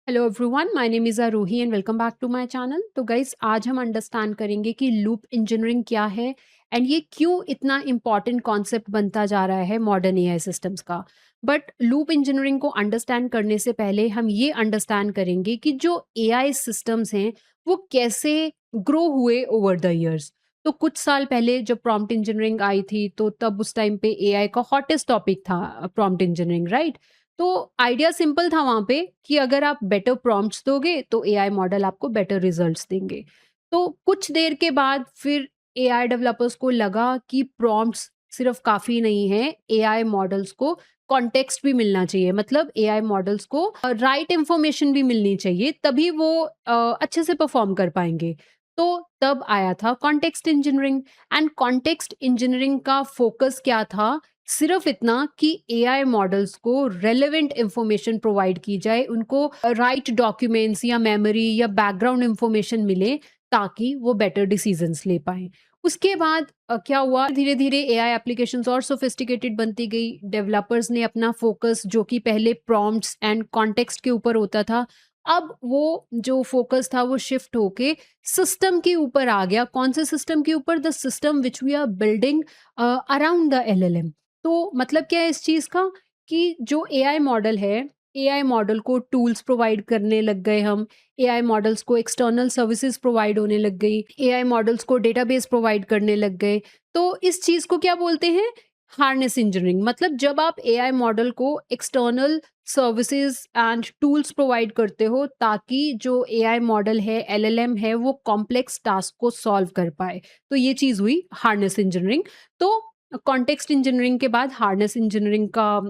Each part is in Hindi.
Hello everyone, my name is Aarohi and welcome back to my channel. तो गाइस, आज हम अंडरस्टैंड करेंगे कि लूप इंजीनियरिंग क्या है एंड ये क्यों इतना इम्पॉर्टेंट कॉन्सेप्ट बनता जा रहा है मॉडर्न एआई सिस्टम्स का। बट लूप इंजीनियरिंग को अंडरस्टैंड करने से पहले हम ये अंडरस्टैंड करेंगे कि जो एआई सिस्टम्स हैं वो कैसे ग्रो हुए ओवर द ईयर्स। तो कुछ साल पहले जब प्रॉम्प्ट इंजीनियरिंग आई थी तो तब उस टाइम पे एआई का हॉटेस्ट टॉपिक था प्रॉम्प्ट इंजीनियरिंग, राइट? तो आइडिया सिंपल था वहाँ पे कि अगर आप बेटर प्रॉम्प्ट्स दोगे तो एआई मॉडल आपको बेटर रिजल्ट्स देंगे। तो कुछ देर के बाद फिर एआई डेवलपर्स को लगा कि प्रॉम्प्ट्स सिर्फ काफ़ी नहीं है, एआई मॉडल्स को कॉन्टेक्स्ट भी मिलना चाहिए। मतलब एआई मॉडल्स को राइट इन्फॉर्मेशन भी मिलनी चाहिए, तभी वो अच्छे से परफॉर्म कर पाएँगे। तो तब आया था context engineering. And context engineering का फोकस क्या था? सिर्फ इतना कि एआई मॉडल्स को रेलेवेंट इंफॉर्मेशन प्रोवाइड की जाए, उनको राइट डॉक्यूमेंट्स या मेमोरी या बैकग्राउंड इंफॉर्मेशन मिले ताकि वो बेटर डिसीजंस ले पाएँ। उसके बाद क्या हुआ, धीरे-धीरे एआई एप्लीकेशंस और सोफिस्टिकेटेड बनती गई। डेवलपर्स ने अपना फोकस जो कि पहले प्रॉम्प्ट्स एंड कॉन्टेक्स्ट के ऊपर होता था, अब वो जो फोकस था वो शिफ्ट होके सिस्टम के ऊपर आ गया। कौन से सिस्टम के ऊपर? The system which we are building around the LLM. तो मतलब क्या है इस चीज़ का कि जो एआई मॉडल है, एआई मॉडल को टूल्स प्रोवाइड करने लग गए हम, एआई मॉडल्स को एक्सटर्नल सर्विसेज़ प्रोवाइड होने लग गई, एआई मॉडल्स को डेटाबेस प्रोवाइड करने लग गए। तो इस चीज़ को क्या बोलते हैं? Harness engineering. मतलब जब आप एआई मॉडल को external services and tools provide करते हो ताकि जो एआई मॉडल है, एलएलएम है, वो कॉम्प्लेक्स टास्क को सॉल्व कर पाए। तो ये चीज़ हुई हार्नेस इंजीनियरिंग। तो कॉन्टेक्स्ट इंजीनियरिंग के बाद हार्नेस इंजीनियरिंग का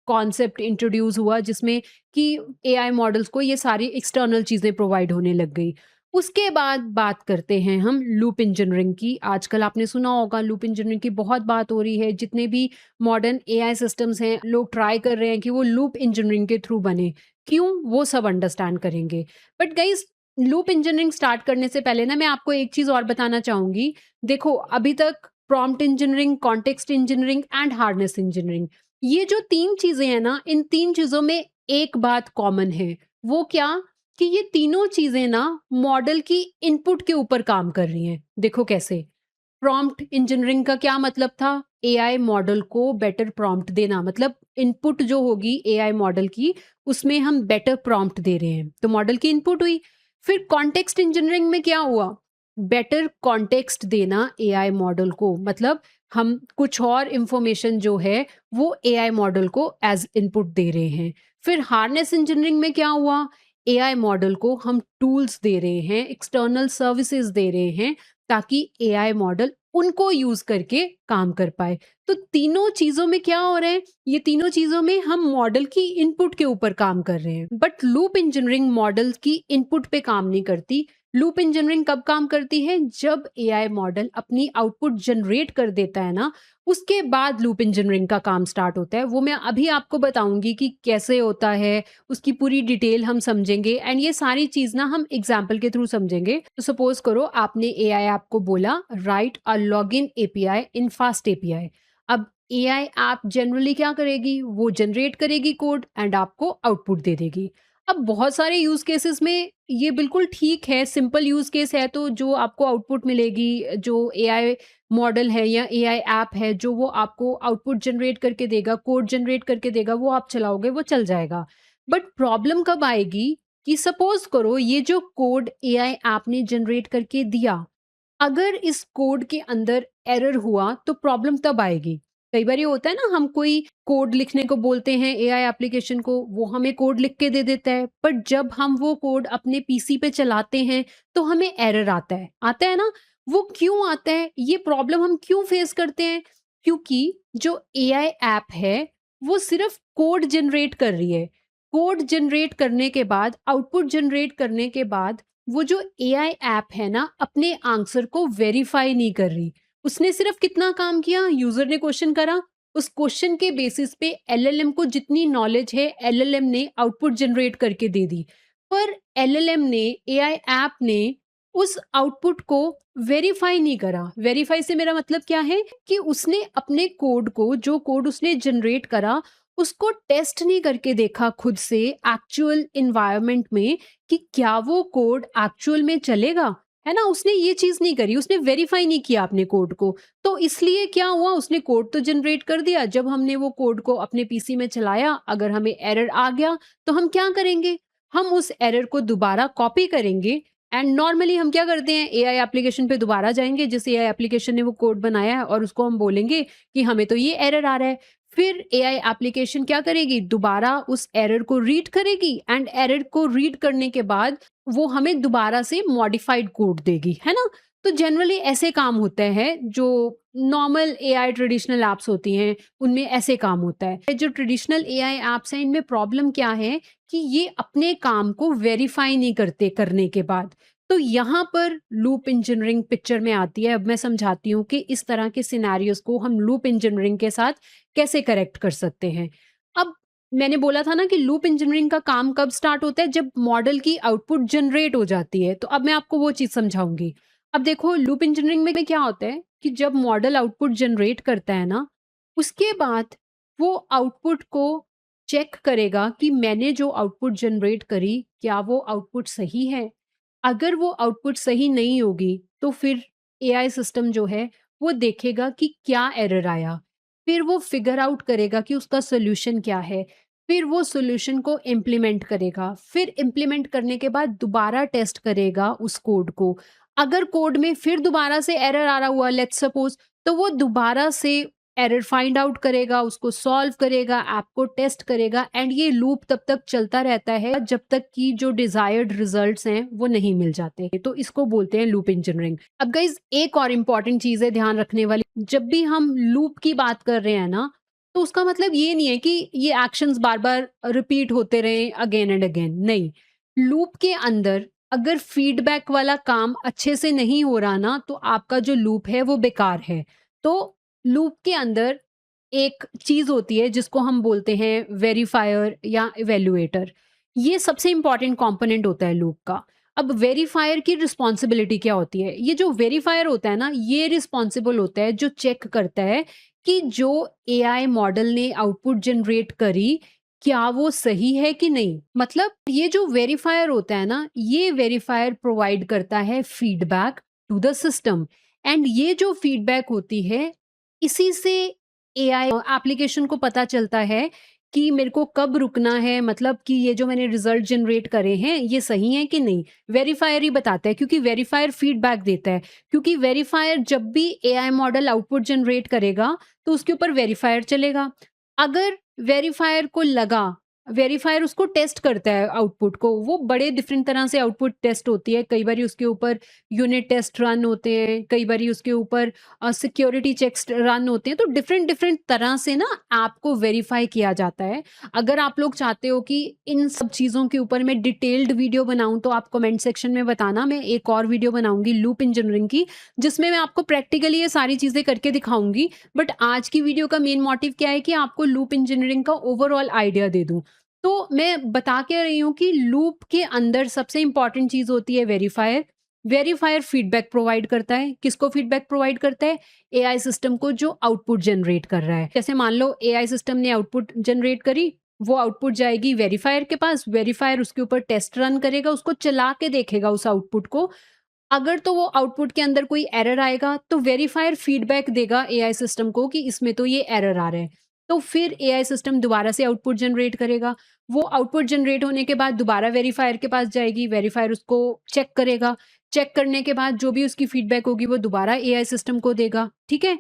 कॉन्सेप्ट इंट्रोड्यूस हुआ, जिसमें कि एआई मॉडल्स को ये सारी एक्सटर्नल चीज़ें प्रोवाइड होने लग गई। उसके बाद बात करते हैं हम लूप इंजीनियरिंग की। आजकल आपने सुना होगा लूप इंजीनियरिंग की बहुत बात हो रही है। जितने भी मॉडर्न एआई सिस्टम्स हैं, लोग ट्राई कर रहे हैं कि वो लूप इंजीनियरिंग के थ्रू बने। क्यों? वो सब अंडरस्टैंड करेंगे। But guys, loop engineering start करने से पहले ना मैं आपको एक चीज़ और बताना चाहूँगी। देखो, अभी तक prompt engineering, context engineering and harness engineering, ये जो 3 चीज़ें हैं ना, इन 3 चीज़ों में एक बात कॉमन है। वो क्या? कि ये तीनों चीज़ें ना मॉडल की इनपुट के ऊपर काम कर रही हैं। देखो कैसे? प्रॉम्प्ट इंजीनियरिंग का क्या मतलब था? एआई मॉडल को बेटर प्रॉम्प्ट देना। मतलब इनपुट जो होगी एआई मॉडल की, उसमें हम बेटर प्रॉम्प्ट दे रहे हैं, तो मॉडल की इनपुट हुई। फिर कॉन्टेक्स्ट इंजीनियरिंग में क्या हुआ? बेटर कॉन्टेक्स्ट देना एआई मॉडल को। मतलब हम कुछ और इंफॉर्मेशन जो है वो एआई मॉडल को एज इनपुट दे रहे हैं। फिर हार्नेस इंजीनियरिंग में क्या हुआ? एआई मॉडल को हम टूल्स दे रहे हैं, एक्सटर्नल सर्विसेज दे रहे हैं ताकि एआई मॉडल उनको यूज करके काम कर पाए। तो तीनों चीजों में क्या हो रहा है? ये तीनों चीजों में हम मॉडल की इनपुट के ऊपर काम कर रहे हैं। बट लूप इंजीनियरिंग मॉडल की इनपुट पे काम नहीं करती। लूप इंजीनियरिंग कब काम करती है? जब एआई मॉडल अपनी आउटपुट जनरेट कर देता है ना, उसके बाद लूप इंजीनियरिंग का काम स्टार्ट होता है। वो मैं अभी आपको बताऊंगी कि कैसे होता है, उसकी पूरी डिटेल हम समझेंगे एंड ये सारी चीज़ ना हम एग्जाम्पल के थ्रू समझेंगे। तो सपोज करो आपने एआई ऐप को बोला राइट अ लॉगिन एपीआई इन फास्ट एपीआई। अब एआई ऐप जनरली क्या करेगी? वो जनरेट करेगी कोड एंड आपको आउटपुट दे देगी। अब बहुत सारे यूज केसेस में ये बिल्कुल ठीक है, सिंपल यूज केस है तो जो आपको आउटपुट मिलेगी, जो एआई मॉडल है या एआई ऐप है, जो वो आपको आउटपुट जनरेट करके देगा, कोड जनरेट करके देगा, वो आप चलाओगे, वो चल जाएगा। बट प्रॉब्लम कब आएगी कि सपोज करो ये जो कोड एआई ऐप ने जनरेट करके दिया, अगर इस कोड के अंदर एरर हुआ तो प्रॉब्लम तब आएगी। कई बार ये होता है ना, हम कोई कोड लिखने को बोलते हैं एआई एप्लीकेशन को, वो हमें कोड लिख के दे देता है, बट जब हम वो कोड अपने पीसी पे चलाते हैं तो हमें एरर आता है ना? वो क्यों आता है? ये प्रॉब्लम हम क्यों फेस करते हैं? क्योंकि जो एआई ऐप है वो सिर्फ कोड जनरेट कर रही है। कोड जनरेट करने के बाद, आउटपुट जनरेट करने के बाद, वो जो एआई ऐप है ना, अपने आंसर को वेरीफाई नहीं कर रही। उसने सिर्फ कितना काम किया? यूजर ने क्वेश्चन करा, उस क्वेश्चन के बेसिस पे एलएलएम को जितनी नॉलेज है, एलएलएम ने आउटपुट जनरेट करके दे दी। पर एलएलएम ने, एआई ऐप ने उस आउटपुट को वेरीफाई नहीं करा। वेरीफाई से मेरा मतलब क्या है कि उसने अपने कोड को, जो कोड उसने जनरेट करा, उसको टेस्ट नहीं करके देखा खुद से एक्चुअल एनवायरनमेंट में कि क्या वो कोड एक्चुअल में चलेगा, है ना? उसने ये चीज़ नहीं करी, उसने वेरीफाई नहीं किया अपने कोड को। तो इसलिए क्या हुआ, उसने कोड तो जनरेट कर दिया, जब हमने वो कोड को अपने पीसी में चलाया, अगर हमें एरर आ गया, तो हम क्या करेंगे? हम उस एरर को दोबारा कॉपी करेंगे एंड नॉर्मली हम क्या करते हैं, एआई एप्लीकेशन पे दोबारा जाएँगे, जिस एआई एप्लीकेशन ने वो कोड बनाया है और उसको हम बोलेंगे कि हमें तो ये एरर आ रहा है। फिर एआई एप्लीकेशन क्या करेगी, दोबारा उस एरर को रीड करेगी एंड एरर को रीड करने के बाद वो हमें दोबारा से मॉडिफाइड कोड देगी, है ना? तो जनरली ऐसे काम होते हैं, जो नॉर्मल एआई ट्रेडिशनल एप्स होती हैं, उनमें ऐसे काम होता है। जो ट्रेडिशनल एआई एप्स हैं, इनमें प्रॉब्लम क्या है कि ये अपने काम को वेरीफाई नहीं करते करने के बाद। तो यहाँ पर लूप इंजीनियरिंग पिक्चर में आती है। अब मैं समझाती हूँ कि इस तरह के सिनेरियोज़ को हम लूप इंजीनियरिंग के साथ कैसे करेक्ट कर सकते हैं। अब मैंने बोला था ना कि लूप इंजीनियरिंग का काम कब स्टार्ट होता है, जब मॉडल की आउटपुट जनरेट हो जाती है। तो अब मैं आपको वो चीज़ समझाऊँगी। अब देखो, लूप इंजीनियरिंग में क्या होता है कि जब मॉडल आउटपुट जनरेट करता है ना, उसके बाद वो आउटपुट को चेक करेगा कि मैंने जो आउटपुट जनरेट करी, क्या वो आउटपुट सही है? अगर वो आउटपुट सही नहीं होगी, तो फिर एआई सिस्टम जो है, वो देखेगा कि क्या एरर आया। फिर वो फिगर आउट करेगा कि उसका सॉल्यूशन क्या है। फिर वो सॉल्यूशन को इम्प्लीमेंट करेगा। फिर इम्प्लीमेंट करने के बाद दोबारा टेस्ट करेगा उस कोड को। अगर कोड में फिर दोबारा से एरर आ रहा हुआ, लेट्स सपोज़, तो वो दोबारा से एरर फाइंड आउट करेगा, उसको सॉल्व करेगा, ऐप को टेस्ट करेगा एंड ये लूप तब तक चलता रहता है जब तक कि जो डिजायर्ड रिजल्ट्स हैं वो नहीं मिल जाते। तो इसको बोलते हैं लूप इंजीनियरिंग। अब गाइस, एक और इम्पॉर्टेंट चीज है ध्यान रखने वाली, जब भी हम लूप की बात कर रहे हैं ना, तो उसका मतलब ये नहीं है कि ये एक्शंस बार बार रिपीट होते रहे अगेन एंड अगेन, नहीं। लूप के अंदर अगर फीडबैक वाला काम अच्छे से नहीं हो रहा ना, तो आपका जो लूप है वो बेकार है। तो लूप के अंदर एक चीज होती है जिसको हम बोलते हैं वेरीफायर या इवेल्युएटर। ये सबसे इंपॉर्टेंट कंपोनेंट होता है लूप का। अब वेरीफायर की रिस्पॉन्सिबिलिटी क्या होती है? ये जो वेरीफायर होता है ना, ये रिस्पॉन्सिबल होता है जो चेक करता है कि जो एआई मॉडल ने आउटपुट जनरेट करी, क्या वो सही है कि नहीं। मतलब ये जो वेरीफायर होता है ना, ये वेरीफायर प्रोवाइड करता है feedback to the system and ये जो फीडबैक होती है, इसी से एआई एप्लीकेशन को पता चलता है कि मेरे को कब रुकना है, मतलब कि ये जो मैंने रिजल्ट जनरेट करे हैं ये सही है कि नहीं। वेरीफायर ही बताता है, क्योंकि वेरीफायर फीडबैक देता है। क्योंकि वेरीफायर जब भी एआई मॉडल आउटपुट जनरेट करेगा, तो उसके ऊपर वेरीफायर चलेगा। अगर वेरीफायर को लगा, वेरीफायर उसको टेस्ट करता है आउटपुट को, वो बड़े डिफरेंट तरह से आउटपुट टेस्ट होती है। कई बारी उसके ऊपर यूनिट टेस्ट रन होते हैं, कई बारी उसके ऊपर सिक्योरिटी चेक्स रन होते हैं। तो डिफरेंट डिफरेंट तरह से ना ऐप को वेरीफाई किया जाता है। अगर आप लोग चाहते हो कि इन सब चीज़ों के ऊपर मैं डिटेल्ड वीडियो बनाऊं, तो आप कमेंट सेक्शन में बताना, मैं एक और वीडियो बनाऊंगी लूप इंजीनियरिंग की, जिसमें मैं आपको प्रैक्टिकली ये सारी चीज़ें करके दिखाऊंगी। बट आज की वीडियो का मेन मोटिव क्या है कि आपको लूप इंजीनियरिंग का ओवरऑल आइडिया दे दूं। तो मैं बता के रही हूँ कि लूप के अंदर सबसे इंपॉर्टेंट चीज़ होती है वेरीफायर। वेरीफायर फीडबैक प्रोवाइड करता है। किसको फीडबैक प्रोवाइड करता है? एआई सिस्टम को जो आउटपुट जनरेट कर रहा है। जैसे मान लो एआई सिस्टम ने आउटपुट जनरेट करी, वो आउटपुट जाएगी वेरीफायर के पास, वेरीफायर उसके ऊपर टेस्ट रन करेगा, उसको चला के देखेगा उस आउटपुट को। अगर तो वो आउटपुट के अंदर कोई एरर आएगा, तो वेरीफायर फीडबैक देगा एआई सिस्टम को कि इसमें तो ये एरर आ रहा है। तो फिर एआई सिस्टम दोबारा से आउटपुट जनरेट करेगा। वो आउटपुट जनरेट होने के बाद दोबारा वेरीफायर के पास जाएगी, वेरीफायर उसको चेक करेगा। चेक करने के बाद जो भी उसकी फीडबैक होगी वो दोबारा एआई सिस्टम को देगा, ठीक है?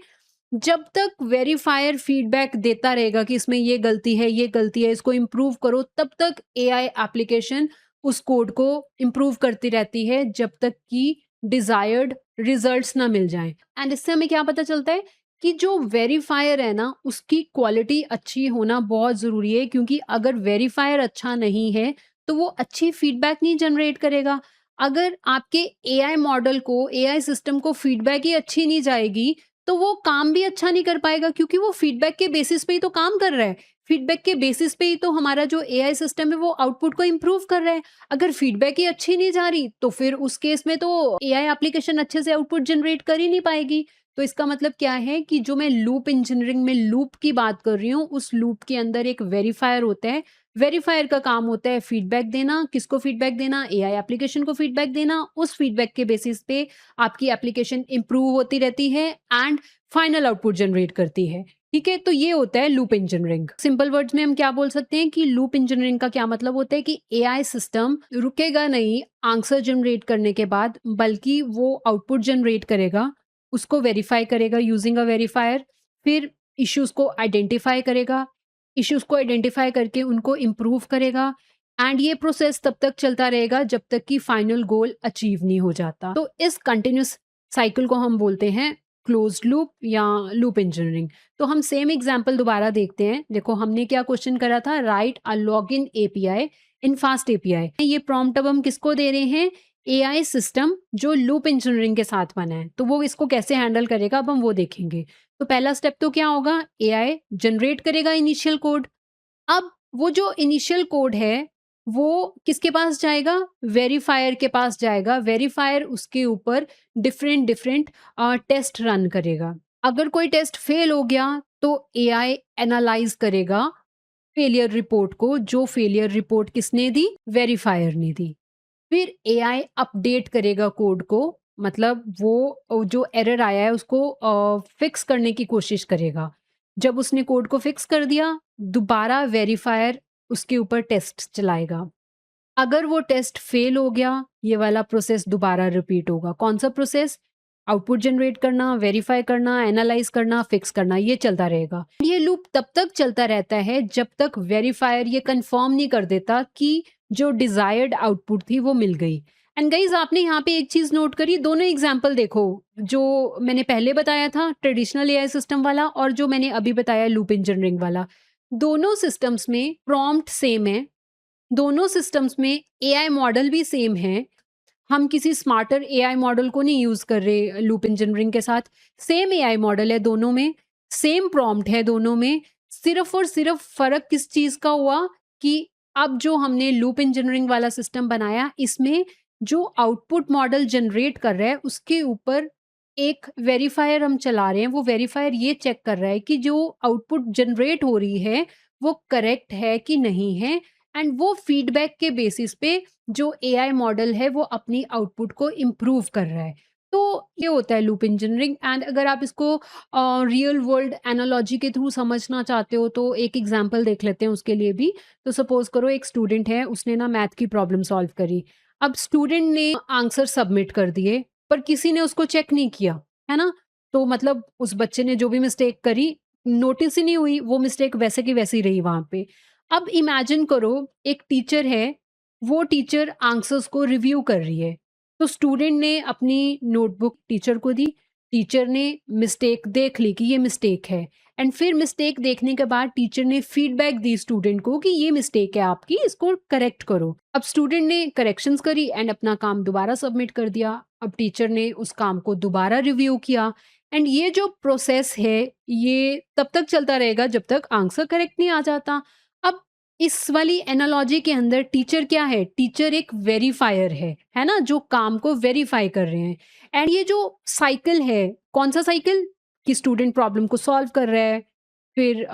जब तक वेरीफायर फीडबैक देता रहेगा कि इसमें ये गलती है, ये गलती है, इसको इम्प्रूव करो, तब तक एआई एप्लीकेशन उस कोड को इम्प्रूव करती रहती है, जब तक कि डिजायर्ड रिजल्ट्स ना मिल जाएं। एंड इससे हमें क्या पता चलता है कि जो वेरीफायर है ना, उसकी क्वालिटी अच्छी होना बहुत ज़रूरी है, क्योंकि अगर वेरीफायर अच्छा नहीं है, तो वो अच्छी फीडबैक नहीं जनरेट करेगा। अगर आपके एआई मॉडल को, एआई सिस्टम को फीडबैक ही अच्छी नहीं जाएगी, तो वो काम भी अच्छा नहीं कर पाएगा, क्योंकि वो फीडबैक के बेसिस पे ही तो काम कर रहा है। फीडबैक के बेसिस पे ही तो हमारा जो एआई सिस्टम है वो आउटपुट को इम्प्रूव कर रहा है। अगर फीडबैक ही अच्छी नहीं जा रही, तो फिर उस केस में तो एआई एप्लीकेशन अच्छे से आउटपुट जनरेट कर ही नहीं पाएगी। तो इसका मतलब क्या है कि जो मैं लूप इंजीनियरिंग में लूप की बात कर रही हूँ, उस लूप के अंदर एक वेरिफायर होता है। वेरिफायर का काम होता है फीडबैक देना। किसको फीडबैक देना? एआई एप्लीकेशन को फीडबैक देना। उस फीडबैक के बेसिस पे आपकी एप्लीकेशन इंप्रूव होती रहती है एंड फाइनल आउटपुट जनरेट करती है। ठीक है, तो ये होता है लूप इंजीनियरिंग। सिंपल वर्ड्स में हम क्या बोल सकते हैं कि लूप इंजीनियरिंग का क्या मतलब होता है कि एआई सिस्टम रुकेगा नहीं आंसर जनरेट करने के बाद, बल्कि वो आउटपुट जनरेट करेगा, उसको वेरीफाई करेगा यूजिंग अ वेरीफायर, फिर इश्यूज को आइडेंटिफाई करेगा, इश्यूज को आइडेंटिफाई करके उनको इम्प्रूव करेगा एंड ये प्रोसेस तब तक चलता रहेगा जब तक कि फाइनल गोल अचीव नहीं हो जाता। तो इस कंटिन्यूस साइकिल को हम बोलते हैं क्लोज्ड लूप या लूप इंजीनियरिंग। तो हम सेम एग्जांपल दोबारा देखते हैं। देखो हमने क्या क्वेश्चन करा था, राइट अ लॉगिन एपीआई इन फास्ट एपीआई। ये प्रॉम्प्ट अब हम किसको दे रहे हैं? एआई सिस्टम जो लूप इंजीनियरिंग के साथ बना है। तो वो इसको कैसे हैंडल करेगा अब हम वो देखेंगे। तो पहला स्टेप तो क्या होगा, एआई जनरेट करेगा इनिशियल कोड। अब वो जो इनिशियल कोड है वो किसके पास जाएगा? वेरीफायर के पास जाएगा। वेरीफायर उसके ऊपर डिफरेंट डिफरेंट टेस्ट रन करेगा। अगर कोई टेस्ट फेल हो गया तो एआई एनालाइज करेगा फेलियर रिपोर्ट को, जो फेलियर रिपोर्ट किसने दी? वेरीफायर ने दी। फिर एआई अपडेट करेगा कोड को, मतलब वो जो एरर आया है उसको फिक्स करने की कोशिश करेगा। जब उसने कोड को फिक्स कर दिया, दोबारा वेरीफायर उसके ऊपर टेस्ट चलाएगा। अगर वो टेस्ट फेल हो गया, ये वाला प्रोसेस दोबारा रिपीट होगा। कौन सा प्रोसेस? आउटपुट जनरेट करना, वेरीफाई करना, एनालाइज करना, फिक्स करना, ये चलता रहेगा। ये लूप तब तक चलता रहता है जब तक वेरीफायर ये कंफर्म नहीं कर देता कि जो डिजायर्ड आउटपुट थी वो मिल गई। एंड गाइज आपने यहाँ पे एक चीज नोट करी, दोनों एग्जाम्पल देखो, जो मैंने पहले बताया था ट्रेडिशनल एआई सिस्टम वाला और जो मैंने अभी बताया लूप इंजीनियरिंग वाला, दोनों सिस्टम्स में प्रॉम्प्ट सेम है, दोनों सिस्टम्स में एआई मॉडल भी सेम है। हम किसी स्मार्टर एआई मॉडल को नहीं यूज कर रहे लूप इंजीनियरिंग के साथ। सेम एआई मॉडल है दोनों में, सेम प्रॉम्प्ट है दोनों में। सिर्फ और सिर्फ फर्क किस चीज का हुआ कि अब जो हमने लूप इंजीनियरिंग वाला सिस्टम बनाया, इसमें जो आउटपुट मॉडल जनरेट कर रहा है उसके ऊपर एक वेरीफायर हम चला रहे हैं। वो वेरीफायर ये चेक कर रहा है कि जो आउटपुट जनरेट हो रही है वो करेक्ट है कि नहीं है, एंड वो फीडबैक के बेसिस पे जो एआई मॉडल है वो अपनी आउटपुट को इम्प्रूव कर रहा है। तो ये होता है लूप इंजीनियरिंग। एंड अगर आप इसको रियल वर्ल्ड एनालॉजी के थ्रू समझना चाहते हो तो एक एग्जांपल देख लेते हैं उसके लिए भी। तो सपोज करो एक स्टूडेंट है, उसने ना मैथ की प्रॉब्लम सॉल्व करी। अब स्टूडेंट ने आंसर सबमिट कर दिए पर किसी ने उसको चेक नहीं किया, है ना? तो मतलब उस बच्चे ने जो भी मिस्टेक करी नोटिस ही नहीं हुई, वो मिस्टेक वैसे की वैसी रही वहां पे। अब इमेजिन करो एक टीचर है, वो टीचर आंसर्स को रिव्यू कर रही है। तो स्टूडेंट ने अपनी नोटबुक टीचर को दी, टीचर ने मिस्टेक देख ली कि ये मिस्टेक है, एंड फिर मिस्टेक देखने के बाद टीचर ने फीडबैक दी स्टूडेंट को कि ये मिस्टेक है आपकी, इसको करेक्ट करो। अब स्टूडेंट ने करेक्शंस करी एंड अपना काम दोबारा सबमिट कर दिया। अब टीचर ने उस काम को दोबारा रिव्यू किया एंड ये जो प्रोसेस है ये तब तक चलता रहेगा जब तक आंसर करेक्ट नहीं आ जाता। अब इस वाली एनालॉजी के अंदर टीचर क्या है? टीचर एक वेरीफायर है ना, जो काम को वेरीफाई कर रहे हैं। एंड ये जो साइकिल है, कौन सा साइकिल? कि स्टूडेंट प्रॉब्लम को सॉल्व कर रहा है, फिर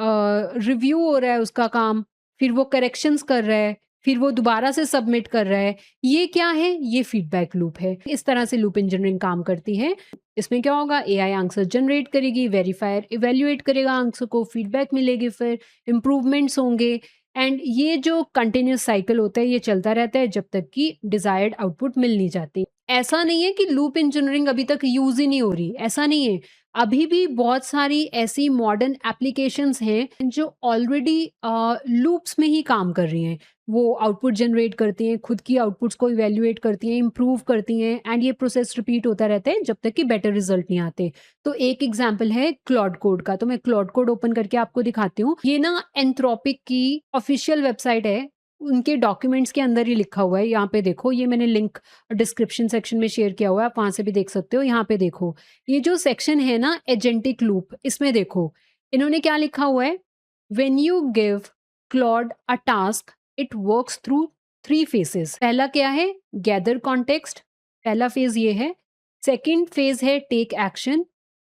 रिव्यू हो रहा है उसका काम, फिर वो करेक्शंस कर रहा है, फिर वो दोबारा से सबमिट कर रहा है। ये क्या है? ये फीडबैक लूप है। इस तरह से लूप इंजीनियरिंग काम करती है। इसमें क्या होगा, एआई आंसर जनरेट करेगी, वेरीफायर इवैल्यूएट करेगा आंसर को, फीडबैक मिलेगी, फिर इम्प्रूवमेंट्स होंगे। एंड ये जो कंटिन्यूस साइकिल होता है ये चलता रहता है जब तक कि डिजायर्ड आउटपुट मिल नहीं जाती। ऐसा नहीं है कि लूप इंजीनियरिंग अभी तक यूज ही नहीं हो रही, ऐसा नहीं है। अभी भी बहुत सारी ऐसी मॉडर्न एप्लीकेशंस हैं जो ऑलरेडी लूप्स में ही काम कर रही हैं। वो आउटपुट जनरेट करती हैं, खुद की आउटपुट्स को इवैल्यूएट करती हैं, इम्प्रूव करती हैं, एंड ये प्रोसेस रिपीट होता रहता है जब तक कि बेटर रिजल्ट नहीं आते। तो एक एग्जांपल है क्लॉड कोड का। तो मैं क्लॉड कोड ओपन करके आपको दिखाती हूँ। ये ना एंथ्रोपिक की ऑफिशियल वेबसाइट है, उनके डॉक्यूमेंट्स के अंदर ही लिखा हुआ है। यहाँ पे देखो, ये मैंने लिंक डिस्क्रिप्शन सेक्शन में शेयर किया हुआ है, आप वहां से भी देख सकते हो। यहाँ पे देखो, ये जो सेक्शन है ना एजेंटिक लूप, इसमें देखो इन्होंने क्या लिखा हुआ है। When you give Claude a task it works through 3 phases. पहला क्या है? गैदर कॉन्टेक्स्ट, पहला फेज ये है। सेकंड फेज है टेक एक्शन,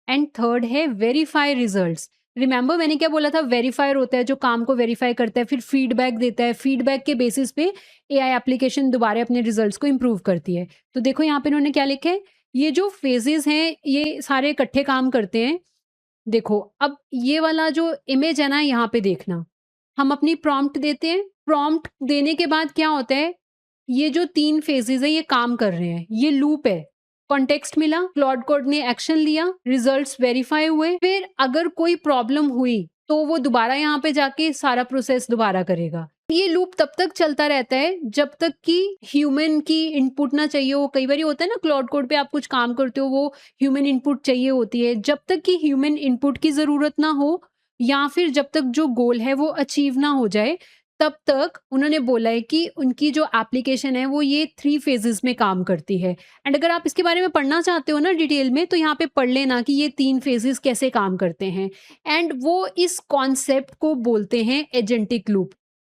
एंड थर्ड है वेरीफाई रिजल्ट्स। रिमेंबर मैंने क्या बोला था, वेरीफायर होता है जो काम को वेरीफाई करता है, फिर फीडबैक देता है, फीडबैक के बेसिस पे एआई एप्लीकेशन दोबारा अपने रिजल्ट्स को इम्प्रूव करती है। तो देखो यहाँ पे इन्होंने क्या लिखा है, ये जो फेजेस हैं ये सारे इकट्ठे काम करते हैं। देखो अब ये वाला जो इमेज है ना, यहाँ पे देखना, हम अपनी प्रॉम्प्ट देते हैं, प्रॉम्प्ट देने के बाद क्या होता है, ये जो 3 फेजेज़ है ये काम कर रहे हैं, ये लूप है। कॉन्टेक्स्ट मिला, क्लॉड कोड ने एक्शन लिया, रिजल्ट्स वेरीफाई हुए, फिर अगर कोई प्रॉब्लम हुई, तो वो दोबारा यहाँ पे जाके सारा प्रोसेस दोबारा करेगा। ये लूप तब तक चलता रहता है जब तक कि ह्यूमन की इनपुट ना चाहिए हो। कई बार ये होता है ना, क्लॉड कोड पे आप कुछ काम करते हो, वो ह्यूमन इनपुट चाहिए होती है। जब तक कि ह्यूमन इनपुट की ज़रूरत ना हो या फिर जब तक जो गोल है वो अचीव ना हो जाए, तब तक उन्होंने बोला है कि उनकी जो एप्लीकेशन है वो ये 3 फेजेज़ में काम करती है। एंड अगर आप इसके बारे में पढ़ना चाहते हो ना डिटेल में, तो यहाँ पे पढ़ लेना कि ये 3 फेजेज़ कैसे काम करते हैं। एंड वो इस कॉन्सेप्ट को बोलते हैं एजेंटिक लूप।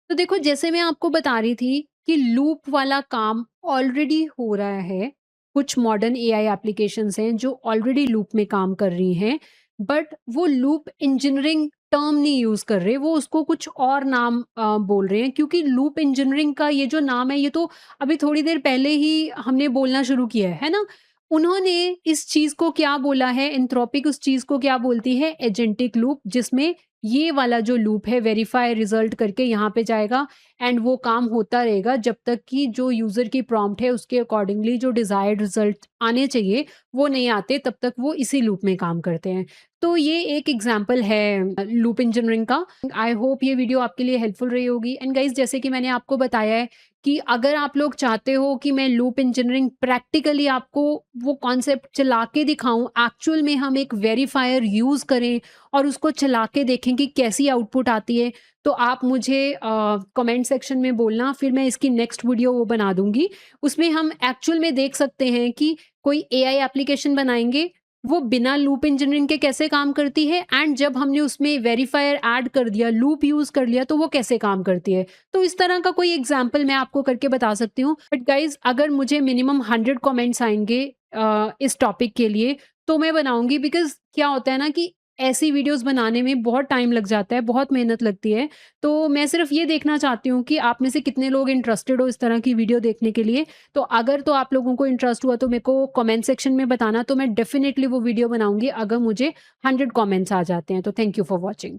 तो देखो जैसे मैं आपको बता रही थी कि लूप वाला काम ऑलरेडी हो रहा है। कुछ मॉडर्न एआई एप्लीकेशंस हैं जो ऑलरेडी लूप में काम कर रही हैं, बट वो लूप इंजीनियरिंग टर्म नहीं यूज़ कर रहे, वो उसको कुछ और नाम बोल रहे हैं, क्योंकि लूप इंजीनियरिंग का ये जो नाम है ये तो अभी थोड़ी देर पहले ही हमने बोलना शुरू किया है ना? उन्होंने इस चीज़ को क्या बोला है, एंथ्रोपिक उस चीज़ को क्या बोलती है, एजेंटिक लूप, जिसमें ये वाला जो लूप है वेरीफाई रिजल्ट करके यहाँ पे जाएगा एंड वो काम होता रहेगा जब तक कि जो यूज़र की प्रॉम्प्ट है उसके अकॉर्डिंगली जो डिज़ायर्ड रिजल्ट आने चाहिए वो नहीं आते, तब तक वो इसी लूप में काम करते हैं। तो ये एक एग्जांपल है लूप इंजीनियरिंग का। आई होप ये वीडियो आपके लिए हेल्पफुल रही होगी। एंड गाइस जैसे कि मैंने आपको बताया है कि अगर आप लोग चाहते हो कि मैं लूप इंजीनियरिंग प्रैक्टिकली आपको वो कॉन्सेप्ट चला के दिखाऊं, एक्चुअल में हम एक वेरीफायर यूज़ करें और उसको चला के देखें कि कैसी आउटपुट आती है, तो आप मुझे कमेंट सेक्शन में बोलना, फिर मैं इसकी नेक्स्ट वीडियो वो बना दूंगी। उसमें हम एक्चुअल में देख सकते हैं कि कोई एआई एप्लीकेशन बनाएंगे, वो बिना लूप इंजीनियरिंग के कैसे काम करती है, एंड जब हमने उसमें वेरीफायर ऐड कर दिया, लूप यूज़ कर लिया, तो वो कैसे काम करती है। तो इस तरह का कोई एग्जाम्पल मैं आपको करके बता सकती हूँ। बट गाइज़ अगर मुझे मिनिमम 100 कमेंट्स आएँगे इस टॉपिक के लिए, तो मैं बनाऊँगी, बिकॉज़ क्या होता है ना कि ऐसी वीडियोज़ बनाने में बहुत टाइम लग जाता है, बहुत मेहनत लगती है। तो मैं सिर्फ़ ये देखना चाहती हूँ कि आप में से कितने लोग इंटरेस्टेड हो इस तरह की वीडियो देखने के लिए। तो अगर तो आप लोगों को इंटरेस्ट हुआ तो मेरे को कमेंट सेक्शन में बताना, तो मैं डेफ़िनिटली वो वीडियो बनाऊँगी अगर मुझे 100 कमेंट्स आ जाते हैं। तो थैंक यू फॉर वॉचिंग।